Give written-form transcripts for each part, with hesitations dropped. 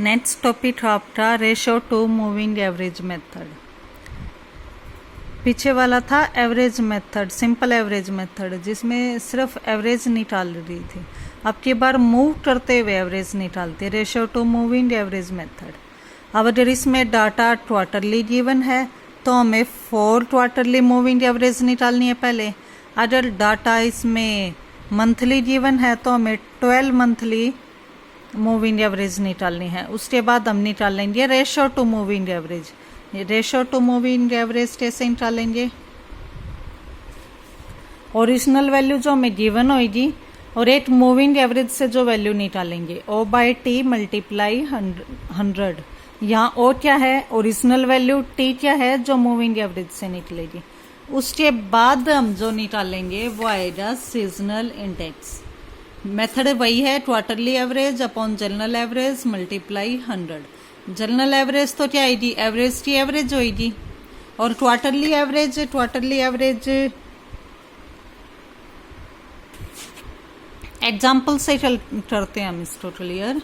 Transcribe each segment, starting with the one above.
Next topic आपका ratio two moving average method. पीछे वाला था average method, simple average method, जिसमें सिर्फ एवरेज निकाल रही थी। अब की बार मूव करते हुए एवरेज निकालते, ratio two moving average method. अब अगर इसमें डाटा क्वार्टरली गिवन है तो हमें 4 क्वार्टरली मूविंग एवरेज निकालनी है पहले। अगर डाटा इसमें मंथली गिवन है तो हमें 12 मंथली मूविंग एवरेज निकालनी है। उसके बाद हम निकाल लेंगे ratio two moving average. Ratio two moving average कैसे निकालेंगे? ओरिजिनल वैल्यू जो हमें गिवन होगी और एक मूविंग एवरेज से जो वैल्यू निकालेंगे O बाई टी मल्टीप्लाई 100। यहाँ O क्या है? ओरिजिनल वैल्यू, T क्या है? जो मूविंग एवरेज से निकलेगी। उसके बाद हम जो निकालेंगे वो आएगा सीजनल इंडेक्स। मेथड वही है, quarterly average upon general average multiply 100। General average तो क्या आएगी? एवरेज की एवरेज होगी। और क्वार्टरली एवरेज एग्जाम्पल से करते हैं हम इसको क्लियर।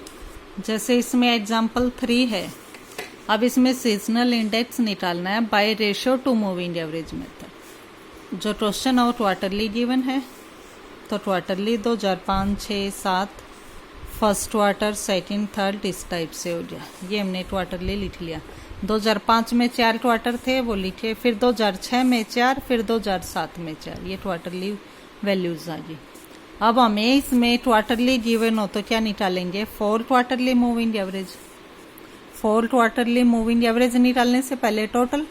जैसे इसमें एग्जाम्पल 3 है। अब इसमें सीजनल इंडेक्स निकालना है bye ratio two moving average method. जो क्वेश्चन है वो क्वार्टरली गिवन है, तो quarterly 2005, 6, 7 first quarter, second, third, इस टाइप से हो गया। ये हमने क्वार्टरली लिख लिया। 2005 में 4 क्वार्टर थे वो लिखे, फिर 2006 में 4, फिर 2007 में 4। ये क्वार्टरली वैल्यूज आ गई। अब हमें इसमें क्वार्टरली गिवन हो तो क्या निकालेंगे? 4 quarterly moving average. 4 quarterly moving average निकालने से पहले टोटल,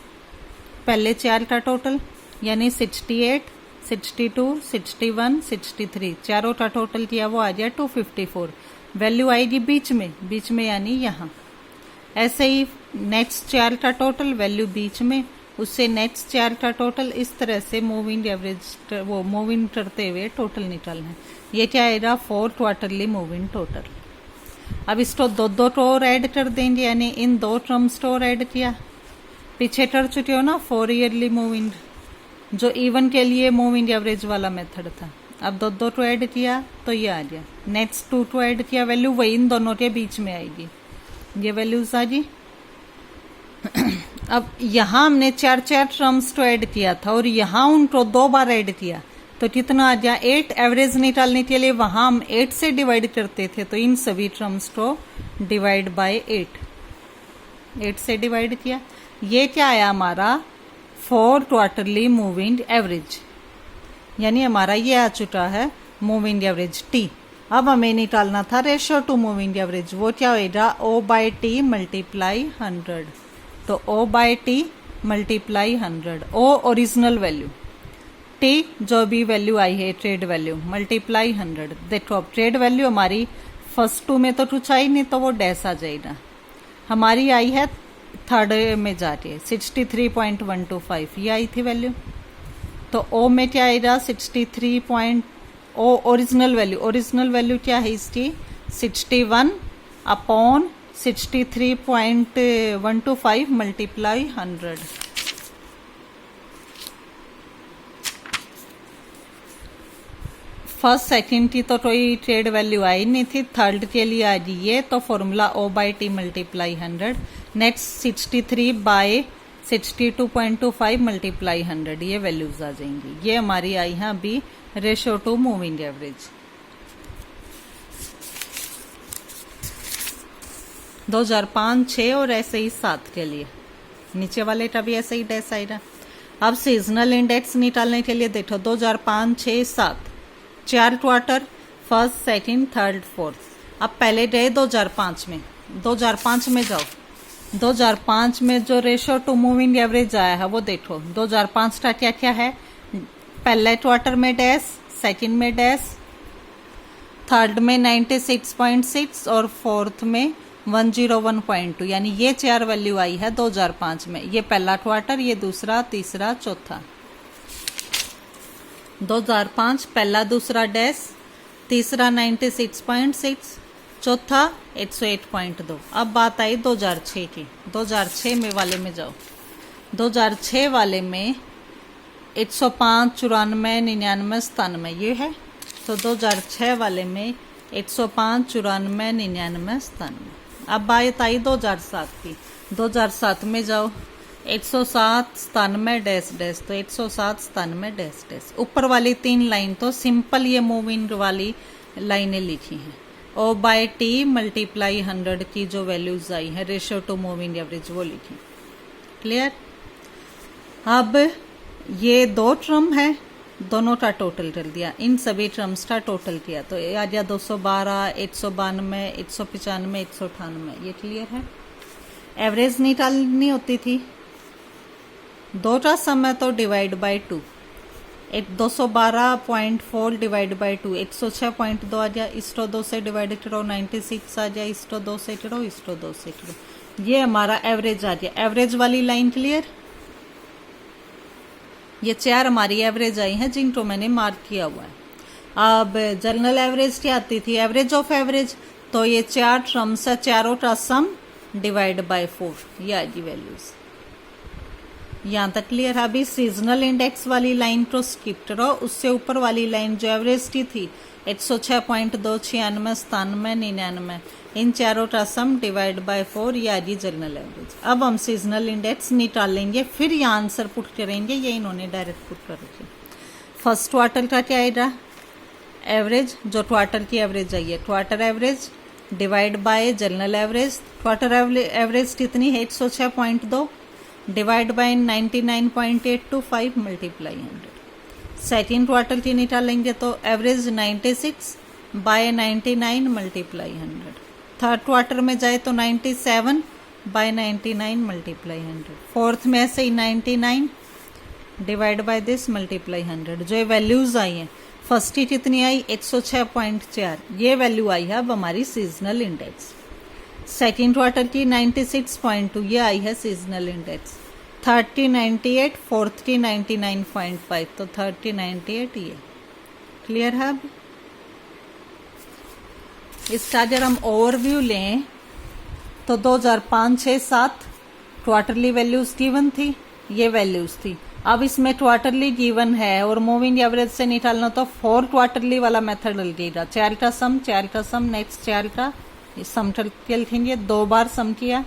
पहले 4 का टोटल यानी 68, 62, 61, 63, चारों का टोटल किया वो आ गया 254। वैल्यू आएगी बीच में यानी यहाँ। ऐसे ही नेक्स्ट 4 का टोटल, वैल्यू बीच में, उससे नेक्स्ट 4 का टोटल, इस तरह से मूविंग एवरेज वो मूविंग करते हुए टोटल निकालना है। ये क्या आएगा? 4 क्वार्टरली मूविंग टोटल। अब इसको दो को और ऐड कर देंगे, यानी इन 2 टर्म्स को और ऐड किया। पीछे कर चुके हो ना 4 ईयरली मूविंग, जो इवन के लिए मूविंग एवरेज वाला मेथड था। अब दो को ऐड किया तो ये आ गया। नेक्स्ट 2 को ऐड किया, वैल्यू वही इन दोनों के बीच में आएगी। ये वैल्यूज आ गई। अब यहाँ हमने 4 टर्म्स को ऐड किया था और यहाँ उनको 2 बार ऐड किया तो कितना आ गया? 8। एवरेज निकालने के लिए वहां हम 8 से डिवाइड करते थे, तो इन सभी टर्म्स को डिवाइड बाय 8 से डिवाइड किया। ये क्या आया हमारा? 4 क्वार्टरली मूविंग एवरेज, यानी हमारा ये आ चुका है मूविंग एवरेज T। अब हमें निकालना था रेशो टू मूविंग एवरेज। वो क्या होएगा? O by T multiply 100। तो O by T multiply 100। O original value, T जो भी वैल्यू आई है ट्रेड वैल्यू, मल्टीप्लाई 100। देखो अब ट्रेड वैल्यू हमारी फर्स्ट 2 में तो कुछ आई नहीं, तो वो डैश आ जाएगा। हमारी आई है थर्ड में जाके 63.125, ये आई थी वैल्यू। तो O में क्या आएगा? 63. O ओरिजिनल वैल्यू क्या है इसकी? 61 अपॉन 63.125 मल्टीप्लाई 100। फर्स्ट सेकंड की तो कोई ट्रेड वैल्यू आई नहीं थी, थर्ड के लिए आ गई ये, तो formula O by T multiply 100। Next 63 by 62.25 multiply 100, ये वैल्यूज आ जाएंगी। ये हमारी आई है अभी रेशो टू मूविंग एवरेज। 2005, 6 और ऐसे ही 7 के लिए, नीचे वाले का भी ऐसे ही डैश आएगा। अब सीजनल इंडेक्स निकालने के लिए देखो 2005, 6, 7 4 quarter, first, second, third, fourth. अब पहले गए 2005 में, 2005 में जाओ। 2005 में जो रेशो टू मूविंग एवरेज आया है वो देखो। 2005 का क्या क्या है? पहले क्वार्टर में डैश, सेकंड में डैश, थर्ड में 96.6 और फोर्थ में 101.2, यानी ये 4 वैल्यू आई है 2005 में। ये पहला क्वार्टर, ये दूसरा, तीसरा, चौथा। 2005 पहला, दूसरा डैश, तीसरा 96.6, चौथा 108.2। अब बात आई 2006 की। 2006 में वाले में जाओ। 2006 वाले में 105, 94, 99, 97 ये है। तो 2006 वाले में 105, 94, 99, 97 अब बात आई 2007 की। 2007 में जाओ, 107 97 डैश डैश, तो 107 97 डैश डैश। ऊपर वाली 3 लाइन तो सिंपल ये मूव इन वाली लाइनें लिखी हैं। ओ बाय टी मल्टीप्लाई 100 की जो वैल्यूज आई है ratio two move in average वो लिखी। क्लियर। अब ये 2 टर्म है, दोनों का टोटल कर दिया, इन सभी टर्म्स का टोटल किया तो ये आ गया 212, 192, 195, 198। ये क्लियर है। एवरेज निकालनी होती थी, 2 का सम है तो डिवाइड बाय 2। 212.4 डिवाइड बाय 2 106.2 आ गया। इसको 2 से डिवाइड करो 96 आ गया। इसको 2 से करो, इसको 2 से करो, ये हमारा एवरेज आ गया। एवरेज वाली लाइन क्लियर। ये 4 हमारी एवरेज आई है जिनको मैंने मार्क किया हुआ है। अब जनरल एवरेज क्या आती थी, एवरेज ऑफ एवरेज, तो ये 4 टर्म्स है, चारों का सम डिवाइड बाय 4, ये आएगी वैल्यूज। यहाँ तक क्लियर है। अभी सीजनल इंडेक्स वाली लाइन को स्किप करो, उससे ऊपर वाली लाइन जो एवरेज की थी 106.2, 96, 97, 99, इन चारों का सम डिवाइड बाय 4, ये आएगी जनरल एवरेज। अब हम सीजनल इंडेक्स निकाल लेंगे, फिर यहाँ आंसर पुट करेंगे। ये इन्होंने डायरेक्ट पुट कर रखे। फर्स्ट क्वार्टर का क्या आएगा, एवरेज, जो क्वार्टर की एवरेज आई है, quarter average divide by general average. Quarter average कितनी है 106.2 divide by 99.825 multiply 100। Second quarter की निकालेंगे तो average 96 by 99 multiply 100। Third quarter में जाए तो 97 बाय 99 मल्टीप्लाई 100। फोर्थ में ऐसे ही 99 डिवाइड बाय दिस मल्टीप्लाई 100। जो ये वैल्यूज आई हैं, फर्स्ट की कितनी आई 106.4, ये वैल्यू आई है अब हमारी सीजनल इंडेक्स। सेकेंड क्वार्टर की 96.2, ये आई है सीजनल इंडेक्स। थर्ड की 98, फोर्थ की 99.5, तो थर्ड की 98 ये। क्लियर है। अब इसका अगर हम ओवरव्यू लें तो 2005, 6, 7 क्वार्टरली वैल्यूज गिवन थी, ये वैल्यूज थी। अब इसमें क्वार्टरली गिवन है और मूविंग एवरेज से निकालना तो 4 क्वार्टरली वाला मेथड लगेगा। 4 का सम, 4 का सम, नेक्स्ट 4 का सम करके लिखेंगे। 2 बार सम किया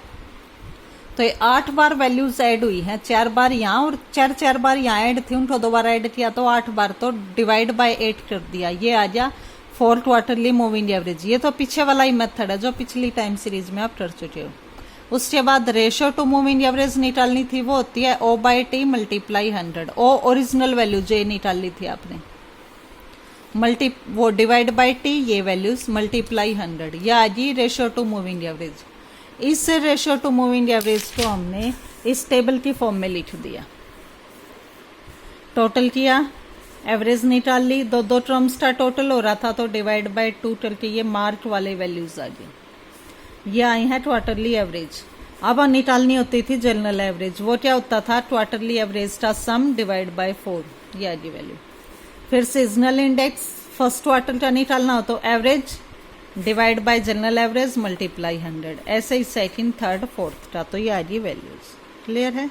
तो ये 8 बार वैल्यूज ऐड हुई हैं। 4 बार यहाँ और 4 बार यहाँ ऐड थी, उनको 2 बार ऐड किया तो 8 बार, तो डिवाइड बाय 8 कर दिया। ये आ गया 4 क्वार्टरली मूविंग एवरेज। ये तो पीछे वाला ही मेथड है जो पिछली टाइम सीरीज में आप कर चुके हो। उसके बाद रेशियो टू मूविंग एवरेज निकालनी थी, वो होती है ओ बाय टी मल्टीप्लाई 100। ओ ओरिजिनल वैल्यू जो निकाली थी आपने, वो डिवाइड बाय टी, ये वैल्यूज मल्टीप्लाई 100, ये आ गई रेशियो टू मूविंग एवरेज। इस रेशियो टू मूविंग एवरेज को हमने इस टेबल की फॉर्म में लिख दिया। टोटल किया, एवरेज निकाल ली, 2 टर्म्स का टोटल हो रहा था तो डिवाइड बाय 2 करके ये मार्क वाले वैल्यूज आ गए। ये आई है क्वार्टरली एवरेज। अब निकालनी होती थी जनरल एवरेज, वो क्या होता था क्वार्टरली एवरेज का सम डिवाइड बाय 4, ये आ गई वैल्यू। फिर सीजनल इंडेक्स फर्स्ट क्वार्टर का निकालना हो तो average divide by general average multiply 100। ऐसे ही सेकंड, थर्ड, फोर्थ का, तो ये आ गई वैल्यूज। क्लियर है।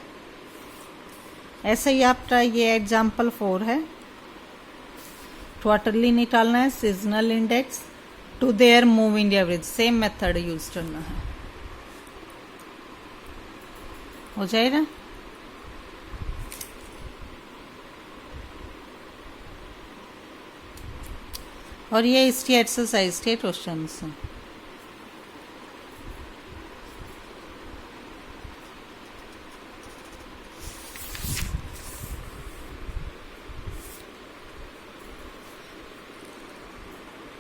ऐसे ही आपका ये एग्जाम्पल 4 है। क्वार्टरली निकालना है, seasonal index to their moving average, same method use करना है। हो जाएगा। और ये इसकी एक्सरसाइज के क्वेश्चन हैं।